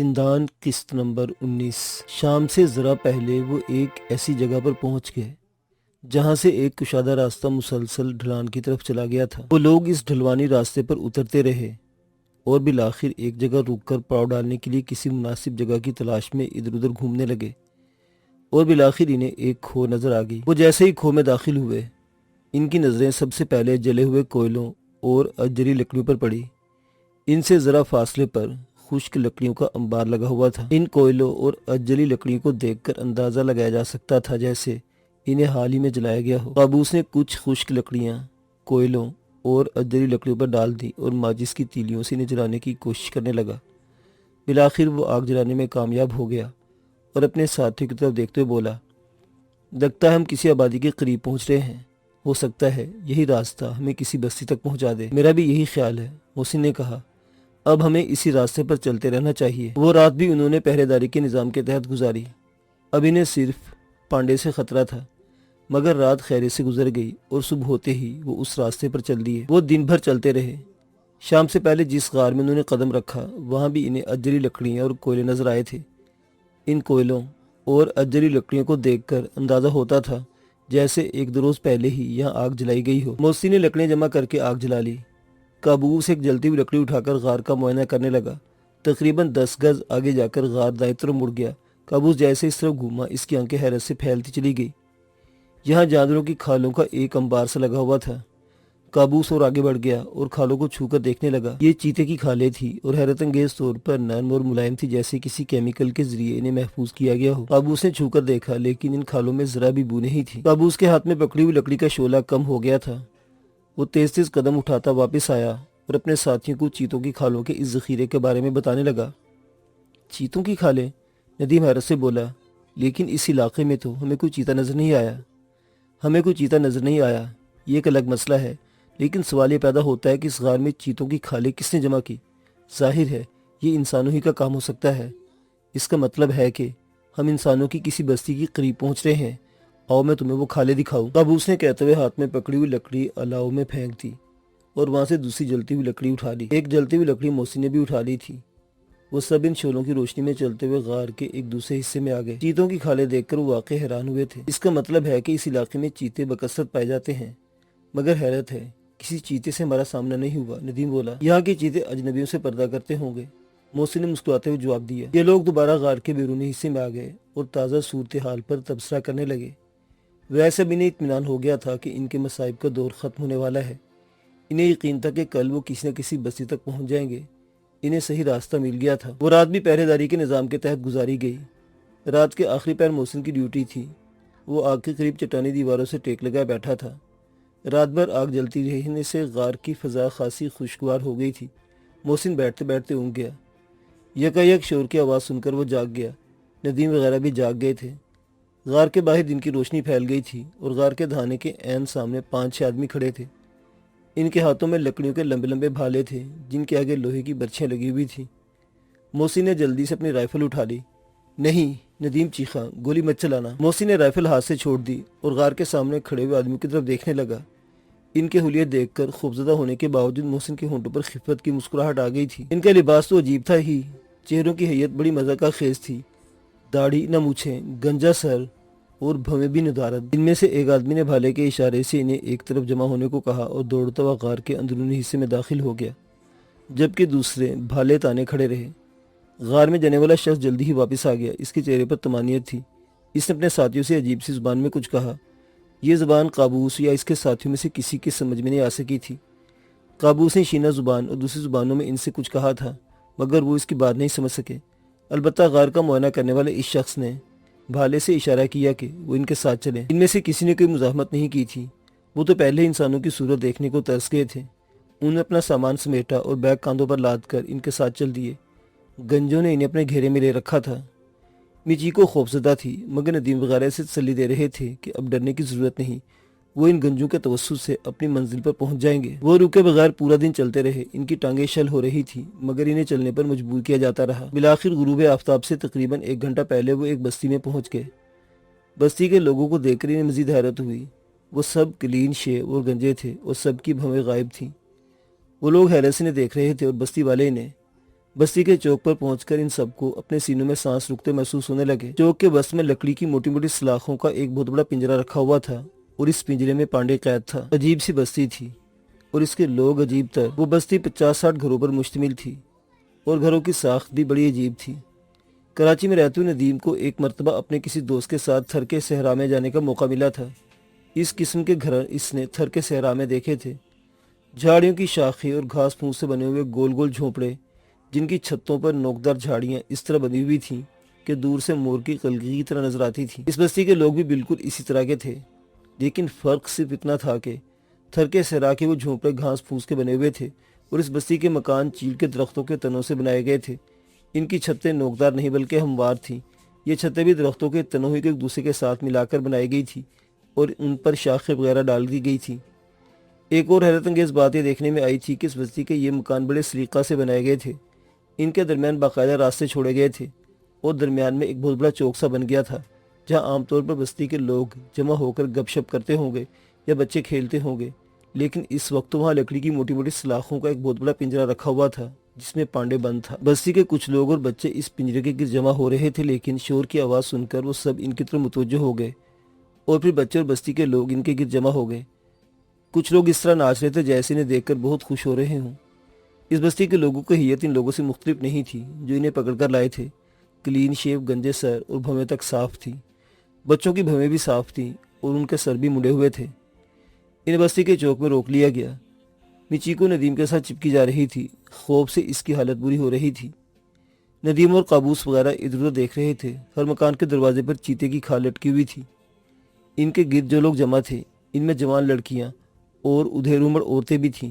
زندان قسط نمبر 19۔ شام سے ذرا پہلے وہ ایک ایسی جگہ پر پہنچ گئے جہاں سے ایک کشادہ راستہ مسلسل ڈھلان کی طرف چلا گیا تھا۔ وہ لوگ اس ڈھلوانی راستے پر اترتے رہے اور بالآخر ایک جگہ رک کر پاؤں ڈالنے کے لیے کسی مناسب جگہ کی تلاش میں ادھر ادھر گھومنے لگے اور بالآخر انہیں ایک کھو نظر آ گئی۔ وہ جیسے ہی کھو میں داخل ہوئے، ان کی نظریں سب سے پہلے جلے ہوئے کوئلوں اور اجری لکڑیوں پر پڑی۔ ان سے ذرا فاصلے پر خشک لکڑیوں کا انبار لگا ہوا تھا۔ ان کوئلوں اور اجری لکڑیوں کو دیکھ کر اندازہ لگایا جا سکتا تھا جیسے انہیں حال ہی میں جلایا گیا ہو۔ قابوس نے کچھ خشک لکڑیاں کوئلوں اور اجری لکڑیوں پر ڈال دی اور ماچس کی تیلیوں سے انہیں جلانے کی کوشش کرنے لگا۔ بالآخر وہ آگ جلانے میں کامیاب ہو گیا اور اپنے ساتھی کی طرف دیکھتے ہوئے بولا، لگتا ہے ہم کسی آبادی کے قریب پہنچ رہے ہیں۔ ہو سکتا ہے یہی راستہ ہمیں کسی بستی تک پہنچا دے۔ میرا بھی یہی خیال ہے، محسن نے کہا۔ اب ہمیں اسی راستے پر چلتے رہنا چاہیے۔ وہ رات بھی انہوں نے پہرے داری کے نظام کے تحت گزاری۔ اب انہیں صرف پانڈے سے خطرہ تھا، مگر رات خیریت سے گزر گئی اور صبح ہوتے ہی وہ اس راستے پر چل دیے۔ وہ دن بھر چلتے رہے۔ شام سے پہلے جس غار میں انہوں نے قدم رکھا وہاں بھی انہیں اجری لکڑیاں اور کوئلے نظر آئے تھے۔ ان کوئلوں اور اجری لکڑیوں کو دیکھ کر اندازہ ہوتا تھا جیسے ایک دو روز پہلے ہی یہاں آگ جلائی گئی ہو۔ موسی نے لکڑیاں جمع کر کے آگ جلا لی۔ قابوس ایک جلتی ہوئی لکڑی اٹھا کر غار کا معائنہ کرنے لگا۔ تقریباً 10 گز آگے جا کر غار دائیں طرف مڑ گیا۔ قابوس جیسے اس طرف گھوما، اس کی آنکھیں حیرت سے پھیلتی چلی گئی۔ یہاں جانوروں کی کھالوں کا ایک انبار سا لگا ہوا تھا۔ قابوس اور آگے بڑھ گیا اور کھالوں کو چھو کر دیکھنے لگا۔ یہ چیتے کی کھالیں تھیں اور حیرت انگیز طور پر نرم اور ملائم تھی، جیسے کسی کیمیکل کے ذریعے انہیں محفوظ کیا گیا ہو۔ قابوس نے چھو کر دیکھا لیکن ان کھالوں میں ذرا بھی بو نہیں تھی۔ قابوس کے ہاتھ میں پکڑی ہوئی لکڑی کا شعلہ کم ہو گیا تھا۔ وہ تیز تیز قدم اٹھاتا واپس آیا اور اپنے ساتھیوں کو چیتوں کی کھالوں کے اس ذخیرے کے بارے میں بتانے لگا۔ چیتوں کی کھالیں؟ ندیم حیرت سے بولا، لیکن اس علاقے میں تو ہمیں کوئی چیتا نظر نہیں آیا۔ ہمیں کوئی چیتا نظر نہیں آیا، یہ ایک الگ مسئلہ ہے، لیکن سوال یہ پیدا ہوتا ہے کہ اس غار میں چیتوں کی کھالیں کس نے جمع کی؟ ظاہر ہے یہ انسانوں ہی کا کام ہو سکتا ہے۔ اس کا مطلب ہے کہ ہم انسانوں کی کسی بستی کے قریب پہنچ رہے ہیں۔ آؤ میں تمہیں وہ کھالیں دکھاؤں۔ قابوس نے کہتے ہوئے ہاتھ میں پکڑی ہوئی لکڑی الاؤ میں پھینک دی اور وہاں سے دوسری جلتی ہوئی لکڑی اٹھا لی۔ ایک جلتی ہوئی لکڑی موسی نے بھی اٹھا لی تھی۔ وہ سب ان شعلوں کی روشنی میں چلتے ہوئے غار کے ایک دوسرے حصے میں آ گئے۔ چیتوں کی کھالیں دیکھ کر وہ واقعی حیران ہوئے تھے۔ اس کا مطلب ہے کہ اس علاقے میں چیتے بکثرت پائے جاتے ہیں، مگر حیرت ہے کسی چیتے سے ہمارا سامنا نہیں ہوا۔ ندیم بولا، یہاں کے چیتے اجنبیوں سے پردہ کرتے ہوں گے۔ موسی نے مسکراتے ہوئے جواب دیا۔ یہ لوگ دوبارہ غار کے بیرونی حصے میں آ گئے اور تازہ صورتحال پر تبصرہ کرنے لگے۔ ویسے بھی انہیں اطمینان ہو گیا تھا کہ ان کے مصائب کا دور ختم ہونے والا ہے۔ انہیں یقین تھا کہ کل وہ کسی نہ کسی بستی تک پہنچ جائیں گے۔ انہیں صحیح راستہ مل گیا تھا۔ وہ رات بھی پہرے داری کے نظام کے تحت گزاری گئی۔ رات کے آخری پہر محسن کی ڈیوٹی تھی۔ وہ آگ کے قریب چٹانی دیواروں سے ٹیک لگائے بیٹھا تھا۔ رات بھر آگ جلتی رہنے سے غار کی فضا خاصی خوشگوار ہو گئی تھی۔ محسن بیٹھتے بیٹھتے اونگ گیا۔ یکایک شور کی آواز سن کر وہ جاگ گیا۔ ندیم وغیرہ بھی جاگ گئے تھے۔ غار کے باہر دن کی روشنی پھیل گئی تھی اور غار کے دہانے کے عین سامنے 5-6 آدمی کھڑے تھے۔ ان کے ہاتھوں میں لکڑیوں کے لمبے لمبے بھالے تھے جن کے آگے لوہے کی برچھیاں لگی ہوئی تھیں۔ محسن نے جلدی سے اپنی رائفل اٹھا لی۔ نہیں، ندیم چیخا، گولی مت چلانا۔ محسن نے رائفل ہاتھ سے چھوڑ دی اور غار کے سامنے کھڑے ہوئے آدمیوں کی طرف دیکھنے لگا۔ ان کے حلیے دیکھ کر خوفزدہ ہونے کے باوجود محسن کے ہونٹوں پر خفت کی مسکراہٹ آ گئی تھی۔ ان کا لباس تو عجیب تھا ہی، چہروں کی ہیئت بڑی مزہ خیز تھی۔ داڑھی نہ مونچھیں، گنجا سر اور بھویں بھی ندارت۔ ان میں سے ایک آدمی نے بھالے کے اشارے سے انہیں ایک طرف جمع ہونے کو کہا اور دوڑتا ہوا غار کے اندرونی حصے میں داخل ہو گیا، جبکہ دوسرے بھالے تانے کھڑے رہے۔ غار میں جانے والا شخص جلدی ہی واپس آ گیا۔ اس کے چہرے پر طمانینت تھی۔ اس نے اپنے ساتھیوں سے عجیب سی زبان میں کچھ کہا۔ یہ زبان قابوس یا اس کے ساتھیوں میں سے کسی کے سمجھ میں نہیں آ سکی تھی۔ قابوس نے شینا زبان اور دوسری زبانوں میں ان سے کچھ کہا تھا، مگر وہ اس کی بات نہیں سمجھ سکے۔ البتہ غار کا معائنہ کرنے والے اس شخص نے بھالے سے اشارہ کیا کہ وہ ان کے ساتھ چلیں۔ ان میں سے کسی نے کوئی مزاحمت نہیں کی تھی۔ وہ تو پہلے انسانوں کی صورت دیکھنے کو ترس گئے تھے۔ انہوں نے اپنا سامان سمیٹا اور بیگ کاندھوں پر لاد کر ان کے ساتھ چل دیے۔ گنجوں نے انہیں اپنے گھیرے میں لے رکھا تھا۔ میچیکو خوفزدہ تھی، مگر ندیم وغیرہ سے تسلی دے رہے تھے کہ اب ڈرنے کی ضرورت نہیں، وہ ان گنجوں کے توسط سے اپنی منزل پر پہنچ جائیں گے۔ وہ رکے بغیر پورا دن چلتے رہے۔ ان کی ٹانگیں شل ہو رہی تھی، مگر انہیں چلنے پر مجبور کیا جاتا رہا۔ بالآخر غروب آفتاب سے تقریباً 1 گھنٹہ پہلے وہ ایک بستی میں پہنچ گئے۔ بستی کے لوگوں کو دیکھ کر انہیں مزید حیرت ہوئی۔ وہ سب کلین شیو اور گنجے تھے اور سب کی بھویں غائب تھیں۔ وہ لوگ حیرت سے انہیں دیکھ رہے تھے اور بستی والے انہیں بستی کے چوک پر پہنچ کر ان سب کو اپنے سینوں میں سانس رکتے محسوس ہونے لگے۔ چوک کے وسط میں لکڑی کی موٹی موٹی سلاخوں کا ایک بہت بڑا پنجرا رکھا ہوا تھا اور اس پنجرے میں پانڈے قید تھا۔ عجیب سی بستی تھی اور اس کے لوگ عجیب تر۔ وہ بستی 50-60 گھروں پر مشتمل تھی اور گھروں کی ساخت بھی بڑی عجیب تھی۔ کراچی میں رہتے ہوئے ندیم کو ایک مرتبہ اپنے کسی دوست کے ساتھ تھر کے صحرا میں جانے کا موقع ملا تھا۔ اس قسم کے گھر اس نے تھر کے صحرا میں دیکھے تھے، جھاڑیوں کی شاخیں اور گھاس پھوس سے بنے ہوئے گول گول جھونپڑے جن کی چھتوں پر نوکدار جھاڑیاں اس طرح بنی ہوئی تھیں کہ دور سے مور کی قلقی کی طرح نظر آتی تھی۔ اس بستی کے لوگ بھی بالکل اسی طرح کے تھے، لیکن فرق صرف اتنا تھا کہ تھر کے صحرا کے وہ جھونپڑے گھاس پھوس کے بنے ہوئے تھے اور اس بستی کے مکان چیڑ کے درختوں کے تنوں سے بنائے گئے تھے۔ ان کی چھتیں نوکدار نہیں بلکہ ہموار تھیں۔ یہ چھتیں بھی درختوں کے تنوں ہی کو ایک دوسرے کے ساتھ ملا کر بنائی گئی تھی اور ان پر شاخیں وغیرہ ڈال دی گئی تھی۔ ایک اور حیرت انگیز بات یہ دیکھنے میں آئی تھی کہ اس بستی کے یہ مکان بڑے سلیقہ سے بنائے گئے تھے۔ ان کے درمیان باقاعدہ راستے چھوڑے گئے تھے اور درمیان میں ایک بہت بڑا چوک سا بن گیا تھا جہاں عام طور پر بستی کے لوگ جمع ہو کر گپ شپ کرتے ہوں گے یا بچے کھیلتے ہوں گے، لیکن اس وقت وہاں لکڑی کی موٹی موٹی سلاخوں کا ایک بہت بڑا پنجرا رکھا ہوا تھا جس میں پانڈے بند تھا۔ بستی کے کچھ لوگ اور بچے اس پنجرے کے گرد جمع ہو رہے تھے، لیکن شور کی آواز سن کر وہ سب ان کی طرف متوجہ ہو گئے اور پھر بچے اور بستی کے لوگ ان کے گرد جمع ہو گئے۔ کچھ لوگ اس طرح ناچ رہے تھے جیسے انہیں دیکھ کر بہت خوش ہو رہے ہوں۔ اس بستی کے لوگوں کی حیت ان لوگوں سے مختلف نہیں تھی جو انہیں پکڑ کر لائے تھے۔ کلین شیو گنجے سر اور بھویں تک صاف تھی۔ بچوں کی بھویں بھی صاف تھیں اور ان کے سر بھی مڑے ہوئے تھے۔ انہیں بستی کے چوک میں روک لیا گیا۔ مچیکو ندیم کے ساتھ چپکی جا رہی تھی، خوف سے اس کی حالت بری ہو رہی تھی۔ ندیم اور قابوس وغیرہ ادھر ادھر دیکھ رہے تھے۔ ہر مکان کے دروازے پر چیتے کی کھال لٹکی ہوئی تھی۔ ان کے گرد جو لوگ جمع تھے ان میں جوان لڑکیاں اور ادھیڑ عمر عورتیں بھی تھیں۔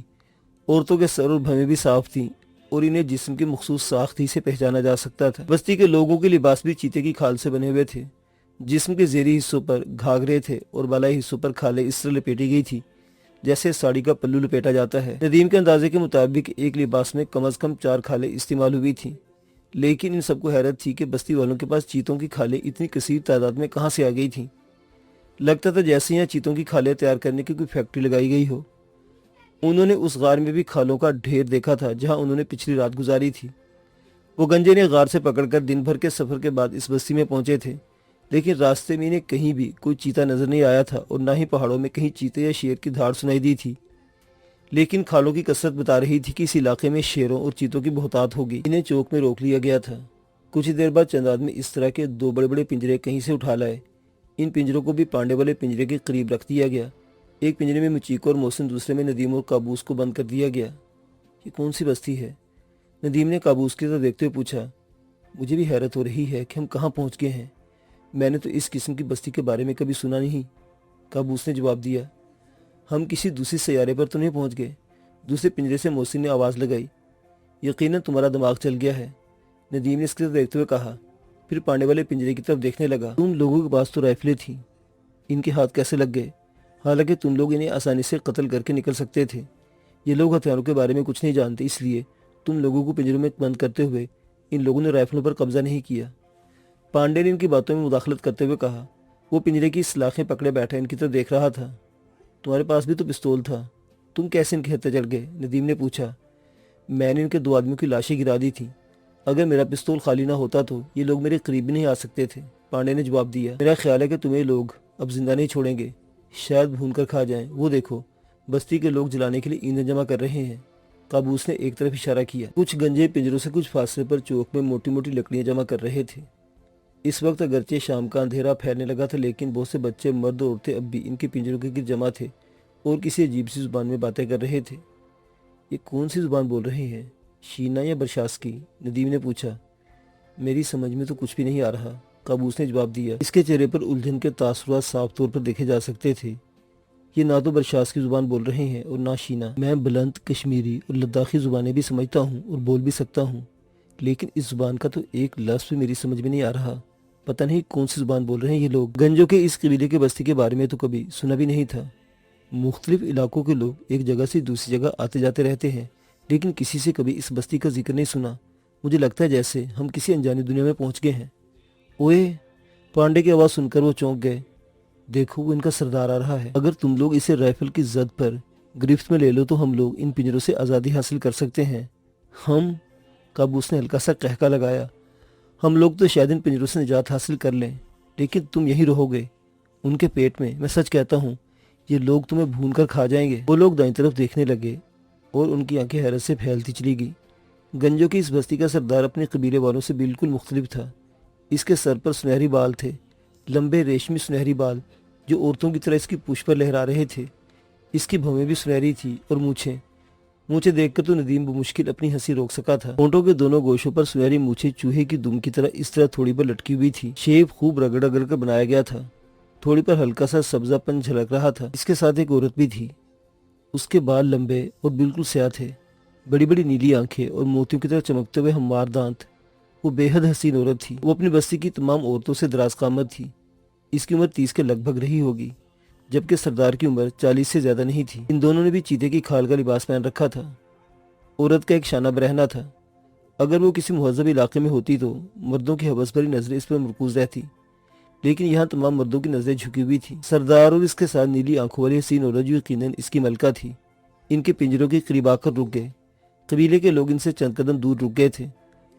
عورتوں کے سر اور بھویں بھی صاف تھیں اور انہیں جسم کی مخصوص ساخت ہی سے پہچانا جا سکتا تھا۔ بستی کے لوگوں کے لباس بھی چیتے کی کھال سے بنے ہوئے تھے۔ جسم کے زیریں حصوں پر گھاگھرے تھے اور بالائی حصوں پر کھالیں اس طرح لپیٹی گئی تھی جیسے ساڑی کا پلو لپیٹا جاتا ہے۔ ندیم کے اندازے کے مطابق ایک لباس میں کم از کم 4 کھالیں استعمال ہوئی تھیں، لیکن ان سب کو حیرت تھی کہ بستی والوں کے پاس چیتوں کی کھالیں اتنی کثیر تعداد میں کہاں سے آ گئی تھیں۔ لگتا تھا جیسے یہاں چیتوں کی کھالیں تیار کرنے کی کوئی فیکٹری لگائی گئی ہو۔ انہوں نے اس غار میں بھی کھالوں کا ڈھیر دیکھا تھا جہاں انہوں نے پچھلی رات گزاری تھی۔ وہ گنجے نے غار سے پکڑ کر دن بھر کے سفر کے بعد اس بستی میں پہنچے تھے، لیکن راستے میں انہیں کہیں بھی کوئی چیتا نظر نہیں آیا تھا اور نہ ہی پہاڑوں میں کہیں چیتے یا شیر کی دھاڑ سنائی دی تھی۔ لیکن کھالوں کی کثرت بتا رہی تھی کہ اس علاقے میں شیروں اور چیتوں کی بہتات ہوگی۔ انہیں چوک میں روک لیا گیا تھا۔ کچھ ہی دیر بعد چند آدمی اس طرح کے 2 بڑے بڑے پنجرے کہیں سے اٹھا لائے۔ ان پنجروں کو بھی پانڈے والے پنجرے کے قریب رکھ دیا گیا۔ ایک پنجرے میں مچیکو اور محسن، دوسرے میں ندیم اور قابوس کو بند کر دیا گیا۔ یہ کون سی بستی ہے؟ ندیم نے قابوس کی طرف دیکھتے ہوئے پوچھا۔ مجھے بھی حیرت ہو رہی ہے کہ ہم کہاں پہنچ گئے ہیں۔ میں نے تو اس قسم کی بستی کے بارے میں کبھی سنا نہیں، قابوس نے جواب دیا۔ ہم کسی دوسری سیارے پر تو نہیں پہنچ گئے؟ دوسرے پنجرے سے محسن نے آواز لگائی۔ یقیناً تمہارا دماغ چل گیا ہے، ندیم نے اس کی طرف دیکھتے ہوئے کہا، پھر پانڈے والے پنجرے کی طرف دیکھنے لگا۔ تم لوگوں کے پاس تو رائفلیں تھیں، ان کے ہاتھ کیسے لگ گئے؟ حالانکہ تم لوگ انہیں آسانی سے قتل کر کے نکل سکتے تھے۔ یہ لوگ ہتھیاروں کے بارے میں کچھ نہیں جانتے، اس لیے تم لوگوں کو پنجروں میں بند کرتے ہوئے ان لوگوں نے رائفلوں پر قبضہ نہیں کیا۔ پانڈے نے ان کی باتوں میں مداخلت کرتے ہوئے کہا۔ وہ پنجرے کی سلاخیں پکڑے بیٹھا ان کی طرف دیکھ رہا تھا۔ تمہارے پاس بھی تو پستول تھا، تم کیسے ان کے ہتھے چڑھ گئے؟ ندیم نے پوچھا۔ میں نے ان کے 2 آدمیوں کی لاشیں گرا دی تھی، اگر میرا پستول خالی نہ ہوتا تو یہ لوگ میرے قریب بھی نہیں آ سکتے تھے، پانڈے نے جواب دیا۔ میرا خیال ہے کہ تمہیں لوگ اب زندہ نہیں چھوڑیں گے، شاید بھون کر کھا جائیں۔ وہ دیکھو، بستی کے لوگ جلانے کے لیے ایندھن جمع کر رہے ہیں۔ قابوس نے ایک طرف اشارہ کیا۔ کچھ گنجے پنجروں سے کچھ فاصلے پر چوک میں موٹی موٹی لکڑیاں جمع کر رہے تھے۔ اس وقت اگرچہ شام کا اندھیرا پھیلنے لگا تھا، لیکن بہت سے بچے، مرد اور عورتیں اب بھی ان کے پنجروں کے گرد جمع تھے اور کسی عجیب سی زبان میں باتیں کر رہے تھے۔ یہ کون سی زبان بول رہے ہیں؟ شینا یا برشاسکی؟ ندیم نے پوچھا۔ میری سمجھ میں تو کچھ بھی نہیں آ رہا، قابوس نے جواب دیا۔ اس کے چہرے پر الجھن کے تاثرات صاف طور پر دیکھے جا سکتے تھے۔ یہ نہ تو برشاسکی زبان بول رہے ہیں اور نہ شینا۔ میں بلند کشمیری اور لداخی زبانیں بھی سمجھتا ہوں اور بول بھی سکتا ہوں، لیکن اس زبان کا تو ایک لفظ بھی میری سمجھ میں نہیں آ رہا۔ پتہ نہیں کون سی زبان بول رہے ہیں یہ لوگ۔ گنجوں کے اس قبیلے کے بستی کے بارے میں تو کبھی سنا بھی نہیں تھا۔ مختلف علاقوں کے لوگ ایک جگہ سے دوسری جگہ آتے جاتے رہتے ہیں، لیکن کسی سے کبھی اس بستی کا ذکر نہیں سنا۔ مجھے لگتا ہے جیسے ہم کسی انجانی دنیا میں پہنچ گئے ہیں۔ اوئے! پانڈے کی آواز سن کر وہ چونک گئے۔ دیکھو، وہ ان کا سردار آ رہا ہے۔ اگر تم لوگ اسے رائفل کی زد پر گرفت میں لے لو تو ہم لوگ ان پنجروں سے آزادی حاصل کر سکتے ہیں۔ ہم؟ قابوس نے ہلکا سا قہقہ لگایا۔ ہم لوگ تو شاید ان پنجروں سے نجات حاصل کر لیں، لیکن تم یہیں رہو گے ان کے پیٹ میں۔ میں سچ کہتا ہوں یہ لوگ تمہیں بھون کر کھا جائیں گے۔ وہ لوگ دائیں طرف دیکھنے لگے اور ان کی آنکھیں حیرت سے پھیلتی چلی گئی۔ گنجوں کی اس بستی کا سردار اپنے قبیلے والوں سے بالکل مختلف تھا۔ اس کے سر پر سنہری بال تھے، لمبے ریشمی سنہری بال جو عورتوں کی طرح اس کی پوچھ پر لہرا رہے تھے۔ اس کی بھویں بھی سنہری تھی اور مونچھیں دیکھ کر تو ندیم بمشکل اپنی ہنسی روک سکا تھا۔ ہونٹوں کے دونوں گوشوں پر سنہری مونچھیں چوہے کی دم کی طرح اس طرح تھوڑی پر لٹکی ہوئی تھی۔ شیپ خوب رگڑ رگڑ کر بنایا گیا تھا، تھوڑی پر ہلکا سا سبزہ پن جھلک رہا تھا۔ اس کے ساتھ ایک عورت بھی تھی، اس کے بال لمبے اور بالکل سیاہ تھے، بڑی بڑی نیلی آنکھیں اور موتیوں کی طرح چمکتے ہوئے ہموار دانت۔ وہ بے حد حسین عورت تھی۔ وہ اپنی بستی کی تمام عورتوں سے دراز قامت تھی۔ اس کی عمر 30 کے لگ بھگ رہی ہوگی، جبکہ سردار کی عمر 40 سے زیادہ نہیں تھی۔ ان دونوں نے بھی چیتے کی کھال کا لباس پہن رکھا تھا۔ عورت کا ایک شانہ برہنہ تھا۔ اگر وہ کسی مہذب علاقے میں ہوتی تو مردوں کی حوث بھری نظریں اس پر مرکوز رہتی، لیکن یہاں تمام مردوں کی نظریں جھکی ہوئی تھیں۔ سردار اور اس کے ساتھ نیلی آنکھوں والی حسین عورت جو یقیناً اس کی ملکہ تھی، ان کے پنجروں کے قریب آ کر رک گئے۔ قبیلے کے لوگ ان سے چند قدم دور رک گئے تھے،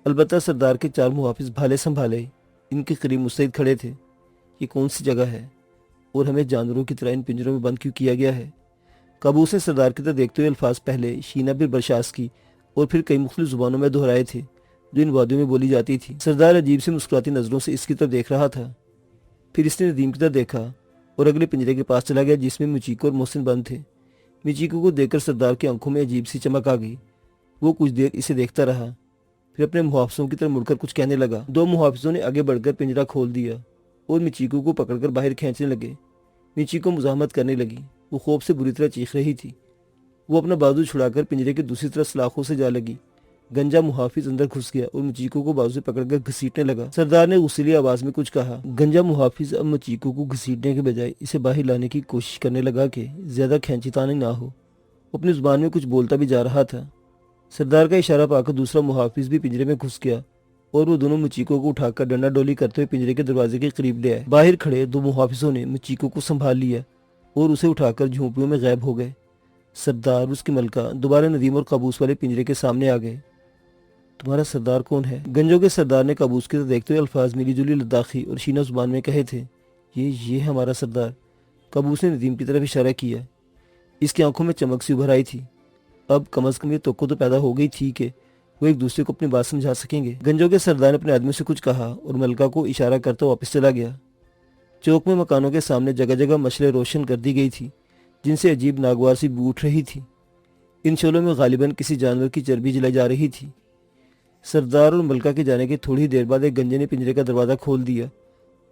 البتہ سردار کے 4 محافظ بھالے سنبھالے ان کے قریب مستعد کھڑے تھے۔ یہ کون سی جگہ ہے اور ہمیں جانوروں کی طرح ان پنجروں میں بند کیوں کیا گیا ہے؟ قابوس نے سردار کی طرف دیکھتے ہوئے الفاظ پہلے شینا پھر برشاسکی اور پھر کئی مختلف زبانوں میں دہرائے تھے جو ان وادیوں میں بولی جاتی تھی۔ سردار عجیب سے مسکراتی نظروں سے اس کی طرف دیکھ رہا تھا، پھر اس نے ندیم کی طرف دیکھا اور اگلے پنجرے کے پاس چلا گیا جس میں مچیکو اور محسن بند تھے۔ مچیکو کو دیکھ کر سردار کی آنکھوں میں عجیب سی چمک آ گئی۔ وہ کچھ دیر اسے دیکھتا رہا، پھر اپنے محافظوں کی طرف مڑ کر کچھ کہنے لگا۔ 2 محافظوں نے آگے بڑھ کر پنجرہ کھول دیا اور مچیکو کو پکڑ کر باہر کھینچنے لگے۔ مچیکو مزاحمت کرنے لگی، وہ خوف سے بری طرح چیخ رہی تھی۔ وہ اپنا بازو چھڑا کر پنجرے کے دوسری طرف سلاخوں سے جا لگی۔ گنجا محافظ اندر گھس گیا اور مچیکو کو بازو سے پکڑ کر گھسیٹنے لگا۔ سردار نے غصیلی آواز میں کچھ کہا۔ گنجا محافظ اب مچیکو کو گھسیٹنے کے بجائے اسے باہر لانے کی کوشش کرنے لگا کہ زیادہ کھینچتانی نہ ہو۔ وہ اپنی زبان میں کچھ بولتا بھی جا رہا تھا۔ سردار کا اشارہ پا کر دوسرا محافظ بھی پنجرے میں گھس گیا اور وہ دونوں مچیکو کو اٹھا کر ڈنڈا ڈولی کرتے ہوئے پنجرے کے دروازے کے قریب لے آئے۔ باہر کھڑے 2 محافظوں نے مچیکو کو سنبھال لیا اور اسے اٹھا کر جھونپڑیوں میں غائب ہو گئے۔ سردار اور اس کی ملکہ دوبارہ ندیم اور قابوس والے پنجرے کے سامنے آ گئے۔ تمہارا سردار کون ہے؟ گنجوں کے سردار نے قابوس کی طرف دیکھتے ہوئے الفاظ ملی جلی لداخی اور شینا زبان میں کہے تھے۔ یہ ہمارا سردار۔ قابوس نے ندیم کی طرف اشارہ کیا۔ اس کی آنکھوں میں چمک سی ابھر آئی تھی۔ اب کم از کم یہ توقع تو پیدا ہو گئی تھی کہ وہ ایک دوسرے کو اپنی بات سمجھا سکیں گے۔ گنجوں کے سردار نے اپنے آدمیوں سے کچھ کہا اور ملکہ کو اشارہ کرتا واپس چلا گیا۔ چوک میں مکانوں کے سامنے جگہ جگہ مشلیں روشن کر دی گئی تھی جن سے عجیب ناگوار سی بو اٹھ رہی تھی۔ ان شعلوں میں غالباً کسی جانور کی چربی جلائی جا رہی تھی۔ سردار اور ملکہ کے جانے کے تھوڑی دیر بعد ایک گنجے نے پنجرے کا دروازہ کھول دیا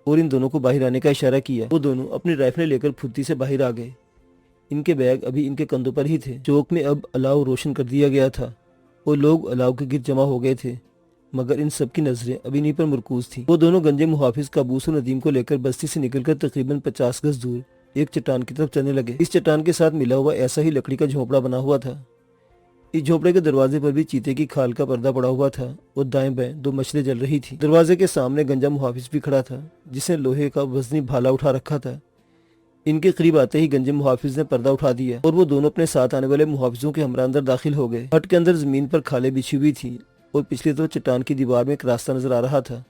اور ان دونوں کو باہر آنے کا اشارہ کیا۔ وہ دونوں اپنی رائفلیں لے کر پھرتی سے باہر آ گئے۔ ان کے بیگ ابھی ان کے کندھوں پر ہی تھے۔ چوک میں اب الاؤ روشن کر دیا گیا تھا اور لوگ الاؤ کے گرد جمع ہو گئے تھے، مگر ان سب کی نظریں ابھی انہیں پر مرکوز تھیں۔ وہ دونوں گنجے محافظ قابوس اور ندیم کو لے کر بستی سے نکل کر تقریباً 50 گز دور ایک چٹان کی طرف چلنے لگے۔ اس چٹان کے ساتھ ملا ہوا ایسا ہی لکڑی کا جھونپڑا بنا ہوا تھا۔ اس جھونپڑے کے دروازے پر بھی چیتے کی کھال کا پردہ پڑا ہوا تھا اور دائیں بائیں 2 مشلیں جل رہی تھی۔ دروازے کے سامنے گنجا محافظ بھی کھڑا تھا جس نے لوہے کا وزنی بھالا اٹھا رکھا تھا۔ ان کے قریب آتے ہی گنجے محافظ نے پردہ اٹھا دیا اور وہ دونوں اپنے ساتھ آنے والے محافظوں کے ہمراہ اندر داخل ہو گئے۔ ہٹ کے اندر زمین پر کھالیں بچھی ہوئی تھی اور پچھلی طرف چٹان کی دیوار میں ایک راستہ نظر آ رہا تھا۔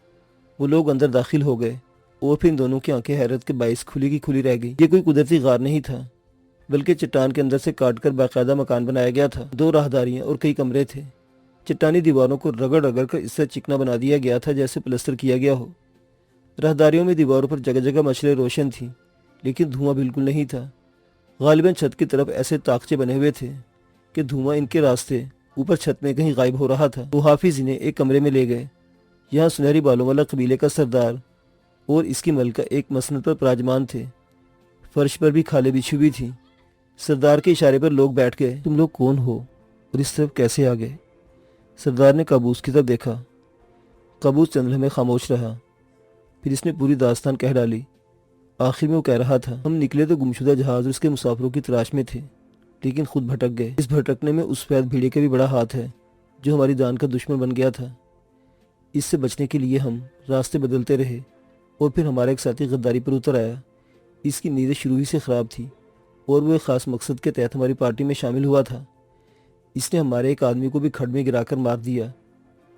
وہ لوگ اندر داخل ہو گئے اور پھر ان دونوں کی آنکھیں حیرت کے باعث کھلی کی کھلی رہ گئی۔ یہ کوئی قدرتی غار نہیں تھا بلکہ چٹان کے اندر سے کاٹ کر باقاعدہ مکان بنایا گیا تھا۔ 2 راہداریاں اور کئی کمرے تھے۔ چٹانی دیواروں کو رگڑ رگڑ کر اس سے چکنا بنا دیا گیا تھا جیسے پلستر کیا گیا ہو۔ راہداریوں میں دیواروں پر جگہ جگہ مشلیں روشن تھیں لیکن دھواں بالکل نہیں تھا۔ غالباً چھت کی طرف ایسے تاقچے بنے ہوئے تھے کہ دھواں ان کے راستے اوپر چھت میں کہیں غائب ہو رہا تھا۔ محافظ انہیں ایک کمرے میں لے گئے۔ یہاں سنہری بالوں والا قبیلے کا سردار اور اس کی ملکہ ایک مسند پر پراجمان تھے۔ فرش پر بھی کھالیں بچھی ہوئی تھیں۔ سردار کے اشارے پر لوگ بیٹھ گئے۔ تم لوگ کون ہو اور اس طرف کیسے آ گئے؟ سردار نے قابوس کی طرف دیکھا۔ قابوس چند لمحے خاموش رہا، پھر اس نے پوری داستان کہہ ڈالی۔ آخر میں وہ کہہ رہا تھا، ہم نکلے تو گمشدہ جہاز اور اس کے مسافروں کی تلاش میں تھے لیکن خود بھٹک گئے۔ اس بھٹکنے میں اس فید بھیڑے کا بھی بڑا ہاتھ ہے جو ہماری جان کا دشمن بن گیا تھا۔ اس سے بچنے کے لیے ہم راستے بدلتے رہے اور پھر ہمارا ایک ساتھی غداری پر اتر آیا۔ اس کی نیتیں شروع ہی سے خراب تھی اور وہ ایک خاص مقصد کے تحت ہماری پارٹی میں شامل ہوا تھا۔ اس نے ہمارے ایک آدمی کو بھی کھڈ میں گرا کر مار دیا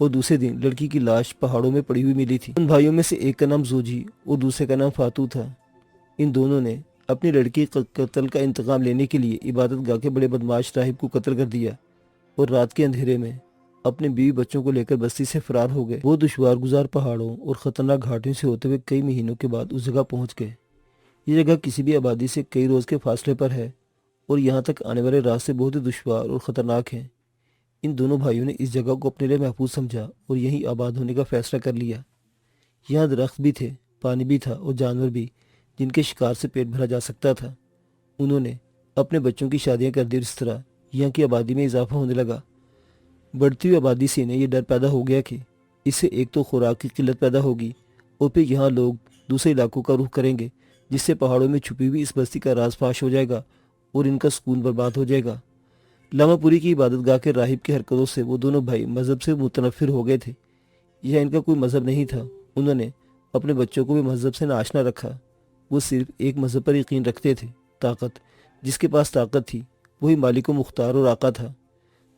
اور دوسرے دن لڑکی کی لاش پہاڑوں میں پڑی ہوئی ملی تھی۔ ان بھائیوں میں سے ایک کا نام زوجی اور دوسرے کا نام فاتو تھا۔ ان دونوں نے اپنی لڑکی کے قتل کا انتقام لینے کے لیے عبادت گاہ کے بڑے بدماش راہب کو قتل کر دیا اور رات کے اندھیرے میں اپنے بیوی بچوں کو لے کر بستی سے فرار ہو گئے۔ وہ دشوار گزار پہاڑوں اور خطرناک گھاٹیوں سے ہوتے ہوئے کئی مہینوں کے بعد اس جگہ پہنچ گئے۔ یہ جگہ کسی بھی آبادی سے کئی روز کے فاصلے پر ہے اور یہاں تک آنے والے راستے بہت ہی دشوار اور خطرناک ہیں۔ ان دونوں بھائیوں نے اس جگہ کو اپنے لیے محفوظ سمجھا اور یہیں آباد ہونے کا فیصلہ کر لیا۔ یہاں درخت بھی تھے، پانی بھی تھا اور جانور بھی جن کے شکار سے پیٹ بھرا جا سکتا تھا۔ انہوں نے اپنے بچوں کی شادیاں کر دی اور اس طرح یہاں کی آبادی میں اضافہ ہونے لگا۔ بڑھتی ہوئی آبادی سے انہیں یہ ڈر پیدا ہو گیا کہ اس سے ایک تو خوراک کی قلت پیدا ہوگی اور پھر یہاں لوگ دوسرے علاقوں کا رخ کریں گے، جس سے پہاڑوں میں چھپی ہوئی اس بستی کا راز فاش ہو جائے گا اور ان کا سکون برباد ہو جائے گا۔ لاما پوری کی عبادت گاہ کے راہب کی حرکتوں سے وہ دونوں بھائی مذہب سے متنفر ہو گئے تھے۔ یہ ان کا کوئی مذہب نہیں تھا۔ انہوں نے اپنے بچوں کو بھی مذہب سے ناآشنا رکھا۔ وہ صرف ایک مذہب پر یقین رکھتے تھے، طاقت۔ جس کے پاس طاقت تھی وہی مالک و مختار اور آقا تھا۔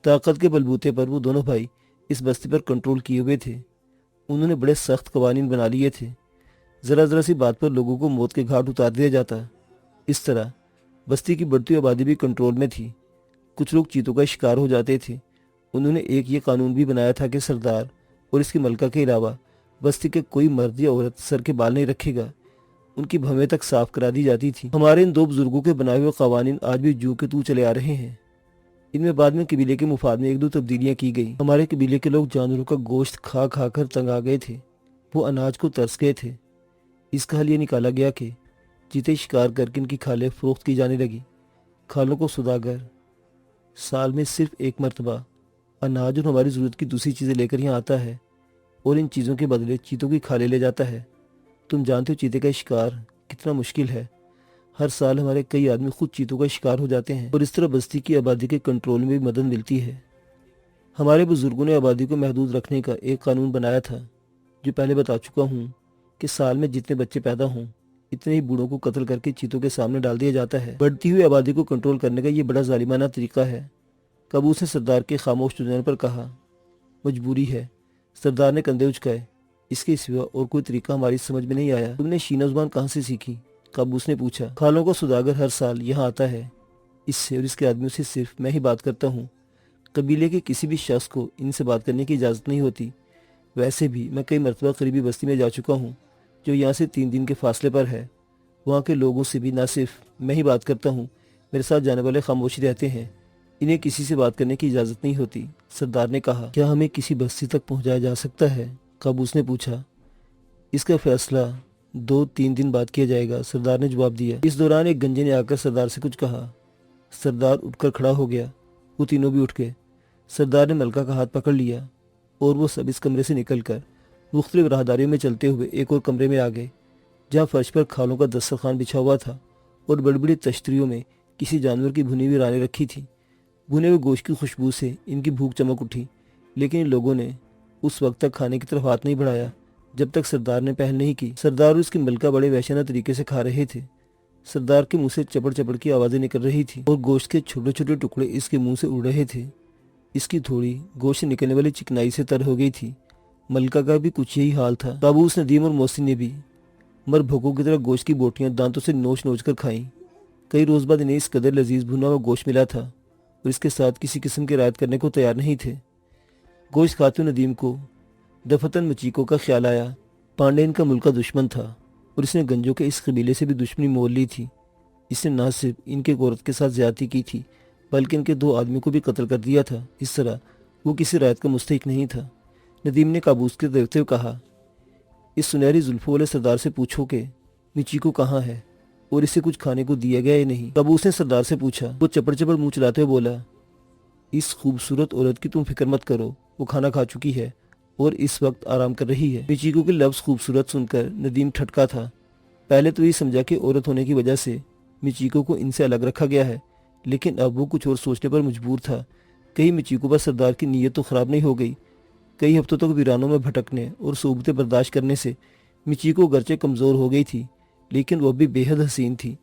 طاقت کے بلبوتے پر وہ دونوں بھائی اس بستی پر کنٹرول کیے ہوئے تھے۔ انہوں نے بڑے سخت قوانین بنا لیے تھے۔ ذرا ذرا سی بات پر لوگوں کو موت کے گھاٹ اتار دیا جاتا۔ اس طرح بستی کی بڑھتی ہوئی آبادی بھی کنٹرول میں تھی۔ کچھ لوگ چیتوں کا شکار ہو جاتے تھے۔ انہوں نے ایک یہ قانون بھی بنایا تھا کہ سردار اور اس کی ملکہ کے علاوہ بستی کے کوئی مرد یا عورت سر کے بال نہیں رکھے گا۔ ان کی بھویں تک صاف کرا دی جاتی تھی۔ ہمارے ان دو بزرگوں کے بنائے ہوئے قوانین آج بھی جو کے تو چلے آ رہے ہیں۔ ان میں بعد میں قبیلے کے مفاد میں ایک دو تبدیلیاں کی گئیں۔ ہمارے قبیلے کے لوگ جانوروں کا گوشت کھا کھا کر تنگ آ گئے تھے۔ وہ اناج کو ترس گئے تھے۔ اس کا حل یہ نکالا گیا کہ چیتے شکار کر کے ان کی کھالیں فروخت کی جانے لگی۔ کھالوں کو سوداگر سال میں صرف ایک مرتبہ اناج اور ہماری ضرورت کی دوسری چیزیں لے کر یہاں آتا ہے اور ان چیزوں کے بدلے چیتوں کی کھالیں لے جاتا ہے۔ تم جانتے ہو چیتے کا شکار کتنا مشکل ہے۔ ہر سال ہمارے کئی آدمی خود چیتوں کا شکار ہو جاتے ہیں اور اس طرح بستی کی آبادی کے کنٹرول میں بھی مدد ملتی ہے۔ ہمارے بزرگوں نے آبادی کو محدود رکھنے کا ایک قانون بنایا تھا، جو پہلے بتا چکا ہوں کہ سال میں جتنے بچے پیدا ہوں اتنے ہی بوڑھوں کو قتل کر کے چیتوں کے سامنے ڈال دیا جاتا ہے۔ بڑھتی ہوئی آبادی کو کنٹرول کرنے کا یہ بڑا ظالمانہ طریقہ ہے۔ قابوس نے سردار کے خاموش چننے پر کہا۔ مجبوری ہے، سردار نے کندھے اچکائے۔ اس کے سوا اور کوئی طریقہ ہماری سمجھ میں نہیں آیا۔ تم نے شینا زبان کہاں سے سیکھی؟ قابوس نے پوچھا۔ کھالوں کا سوداگر ہر سال یہاں آتا ہے۔ اس سے اور اس کے آدمیوں سے صرف میں ہی بات کرتا ہوں۔ قبیلے کے کسی بھی شخص کو ان سے بات کرنے کی اجازت نہیں ہوتی۔ ویسے بھی میں کئی مرتبہ قریبی بستی میں جا چکا ہوں جو یہاں سے 3 دن کے فاصلے پر ہے۔ وہاں کے لوگوں سے بھی نہ صرف میں ہی بات کرتا ہوں، میرے ساتھ جانے والے خاموشی رہتے ہیں۔ انہیں کسی سے بات کرنے کی اجازت نہیں ہوتی۔ سردار نے کہا۔ کیا ہمیں کسی بستی تک پہنچایا جا سکتا ہے؟ قابوس نے پوچھا۔ اس کا فیصلہ 2-3 دن بعد کیا جائے گا، سردار نے جواب دیا۔ اس دوران ایک گنجے نے آ کر سردار سے کچھ کہا۔ سردار اٹھ کر کھڑا ہو گیا۔ وہ تینوں بھی اٹھ گئے۔ سردار نے ملکہ کا ہاتھ پکڑ لیا اور وہ سب اس کمرے سے نکل کر مختلف راہداریوں میں چلتے ہوئے ایک اور کمرے میں آ گئے، جہاں فرش پر کھالوں کا دسترخوان بچھا ہوا تھا اور بڑی بڑی تشتریوں میں کسی جانور کی بھنی ہوئی رانیں رکھی تھیں۔ بھنے ہوئے گوشت کی خوشبو سے ان کی بھوک چمک اٹھی، لیکن ان لوگوں نے اس وقت تک کھانے کی طرف ہاتھ نہیں بڑھایا جب تک سردار نے پہل نہیں کی۔ سردار اور اس کی ملکہ بڑے وحشیانہ طریقے سے کھا رہے تھے۔ سردار کے منہ سے چپڑ چپڑ کی آوازیں نکل رہی تھی اور گوشت کے چھوٹے چھوٹے ٹکڑے اس کے منہ سے اڑ رہے تھے۔ اس کی تھوڑی گوشت سے نکلنے والی چکنائی سے تر ہو گئی تھی۔ ملکہ کا بھی کچھ یہی حال تھا۔ قابوس، ندیم اور محسن نے بھی مر بھوکوں کی طرح گوشت کی بوٹیاں دانتوں سے نوچ نوچ کر کھائیں۔ کئی روز بعد انہیں اس قدر لذیذ بھنا ہوا گوشت ملا تھا اور اس کے ساتھ کسی قسم کی رعایت کرنے کو تیار نہیں تھے۔ گوشت کھاتے ہوئے ندیم کو دفتن مچیکوں کا خیال آیا۔ پانڈے ان کا ملک کا دشمن تھا اور اس نے گنجوں کے اس قبیلے سے بھی دشمنی مول لی تھی۔ اس نے نہ صرف ان کے عورت کے ساتھ زیادتی کی تھی بلکہ ان کے 2 آدمیوں کو بھی قتل کر دیا تھا۔ اس طرح وہ کسی رعایت کا مستحق نہیں تھا۔ ندیم نے قابوس کے دیکھتے ہوئے کہا، اس سنہری زلفوں والے سردار سے پوچھو کہ مچیکو کہاں ہے اور اسے کچھ کھانے کو دیا گیا یا نہیں۔ قابوس نے سردار سے پوچھا۔ وہ چپڑ چپڑ منہ چلاتے ہوئے بولا، اس خوبصورت عورت کی تم فکر مت کرو، وہ کھانا کھا چکی ہے اور اس وقت آرام کر رہی ہے۔ مچیکو کے لفظ خوبصورت سن کر ندیم ٹھٹکا تھا۔ پہلے تو یہ سمجھا کہ عورت ہونے کی وجہ سے مچیکو کو ان سے الگ رکھا گیا ہے، لیکن اب وہ کچھ اور سوچنے پر مجبور تھا۔ کہیں مچیکو پر سردار کی نیت تو خراب نہیں ہو گئی۔ کئی ہفتوں تک ویرانوں میں بھٹکنے اور صعوبتیں برداشت کرنے سے مچیکو گرچہ کمزور ہو گئی تھی لیکن وہ بھی بے حد حسین تھی۔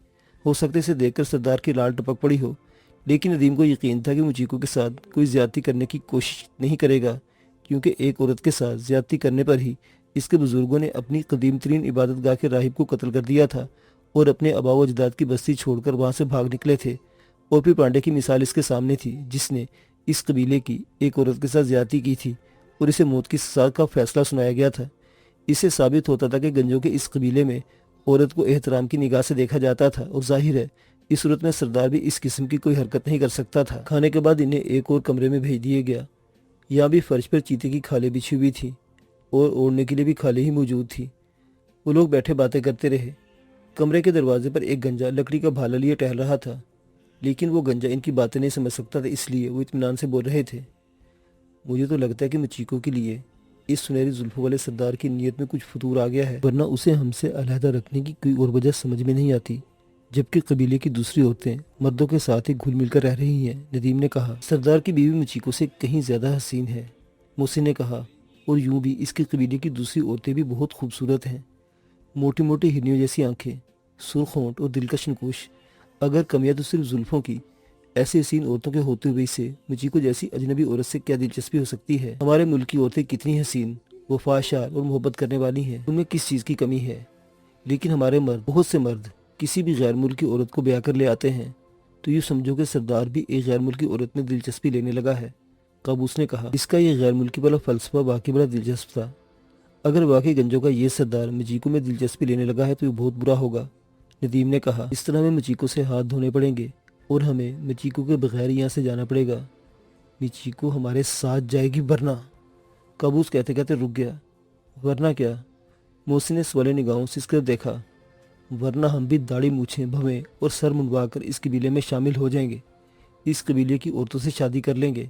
ہو سکتا ہے اسے دیکھ کر سردار کی لال ٹپک پڑی ہو، لیکن ندیم کو یقین تھا کہ مچیکو کے ساتھ کوئی زیادتی کرنے کی کوشش نہیں کرے گا۔ کیونکہ ایک عورت کے ساتھ زیادتی کرنے پر ہی اس کے بزرگوں نے اپنی قدیم ترین عبادت گاہ کے راہب کو قتل کر دیا تھا اور اپنے آباء و اجداد کی بستی چھوڑ کر وہاں سے بھاگ نکلے تھے۔ اور پھر پانڈے کی مثال اس کے سامنے تھی، جس نے اس قبیلے کی ایک عورت کے ساتھ زیادتی کی تھی اور اسے موت کی سزا کا فیصلہ سنایا گیا تھا۔ اس سے ثابت ہوتا تھا کہ گنجوں کے اس قبیلے میں عورت کو احترام کی نگاہ سے دیکھا جاتا تھا، اور ظاہر ہے اس صورت میں سردار بھی اس قسم کی کوئی حرکت نہیں کر سکتا تھا۔ کھانے کے بعد انہیں ایک اور کمرے میں بھیج دیا گیا۔ یہاں بھی فرش پر چیتے کی کھالیں بچھی ہوئی تھی اور اوڑھنے کے لیے بھی کھالیں ہی موجود تھی۔ وہ لوگ بیٹھے باتیں کرتے رہے۔ کمرے کے دروازے پر ایک گنجا لکڑی کا بھالا لیے ٹہل رہا تھا، لیکن وہ گنجا ان کی باتیں نہیں سمجھ سکتا تھا، اس لیے وہ اطمینان سے بول رہے تھے۔ مجھے تو لگتا ہے کہ مچیکو کے لیے اس سنہری زلفوں والے سردار کی نیت میں کچھ فتور آ گیا ہے، ورنہ اسے ہم سے علیحدہ رکھنے کی کوئی اور وجہ سمجھ میں نہیں آتی، جبکہ قبیلے کی دوسری عورتیں مردوں کے ساتھ ہی گھل مل کر رہ رہی ہیں۔ ندیم نے کہا، سردار کی بیوی مچیکو سے کہیں زیادہ حسین ہے، محسن نے کہا، اور یوں بھی اس کے قبیلے کی دوسری عورتیں بھی بہت خوبصورت ہیں، موٹی موٹی ہرنیوں جیسی آنکھیں، سرخ ہونٹ اور دلکش نکوش۔ اگر کمیاں تو صرف زلفوں کی، ایسی حسین عورتوں کے ہوتے ہوئے اسے مچیکو جیسی اجنبی عورت سے کیا دلچسپی ہو سکتی ہے؟ ہمارے ملک کی عورتیں کتنی حسین، وفاشار اور محبت کرنے والی ہیں، ان میں کس چیز کی کمی ہے؟ لیکن ہمارے مرد، بہت سے مرد کسی بھی غیر ملکی عورت کو بیاہ کر لے آتے ہیں، تو یوں سمجھو کہ سردار بھی ایک غیر ملکی عورت میں دلچسپی لینے لگا ہے۔ قابوس نے کہا، اس کا یہ غیر ملکی والا فلسفہ واقعی بڑا دلچسپ تھا۔ اگر واقعی گنجوں کا یہ سردار مچیکو میں دلچسپی لینے لگا ہے تو یہ بہت برا ہوگا۔ ندیم نے کہا، اس طرح ہمیں مچیکو سے ہاتھ دھونے پڑیں گے اور ہمیں مچیکو کے بغیر یہاں سے جانا پڑے گا۔ مچیکو ہمارے ساتھ جائے گی ورنہ؟ قابوس کہتے کہتے رک گیا۔ ورنہ کیا؟ محسن نے سوالے نگاہوں سے اس کی طرف دیکھا۔ ورنہ ہم بھی داڑھی مونچھیں بھویں اور سر منڈوا کر اس قبیلے میں شامل ہو جائیں گے، اس قبیلے کی عورتوں سے شادی کر لیں گے،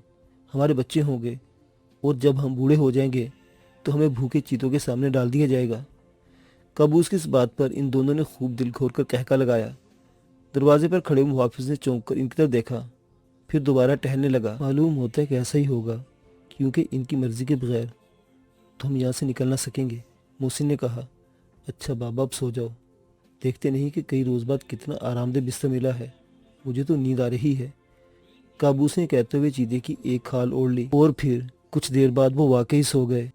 ہمارے بچے ہوں گے، اور جب ہم بوڑھے ہو جائیں گے تو ہمیں بھوکے چیتوں کے سامنے ڈال دیا جائے گا۔ قابوس کی اس بات پر ان دونوں نے خوب دل کھول کر قہقہ لگایا۔ دروازے پر کھڑے محافظ نے چونک کر ان کی طرف دیکھا، پھر دوبارہ ٹہلنے لگا۔ معلوم ہوتا ہے کہ ایسا ہی ہوگا، کیونکہ ان کی مرضی کے بغیر تو ہم یہاں سے نکل نہ سکیں گے۔ محسن نے کہا، اچھا بابا اب سو جاؤ، دیکھتے نہیں کہ کئی روز بعد کتنا آرام دہ بستر ملا ہے، مجھے تو نیند آ رہی ہے۔ قابوس نے کہتے ہوئے چیتے کی ایک کھال اوڑھ لی اور پھر کچھ دیر بعد وہ واقعی سو گئے۔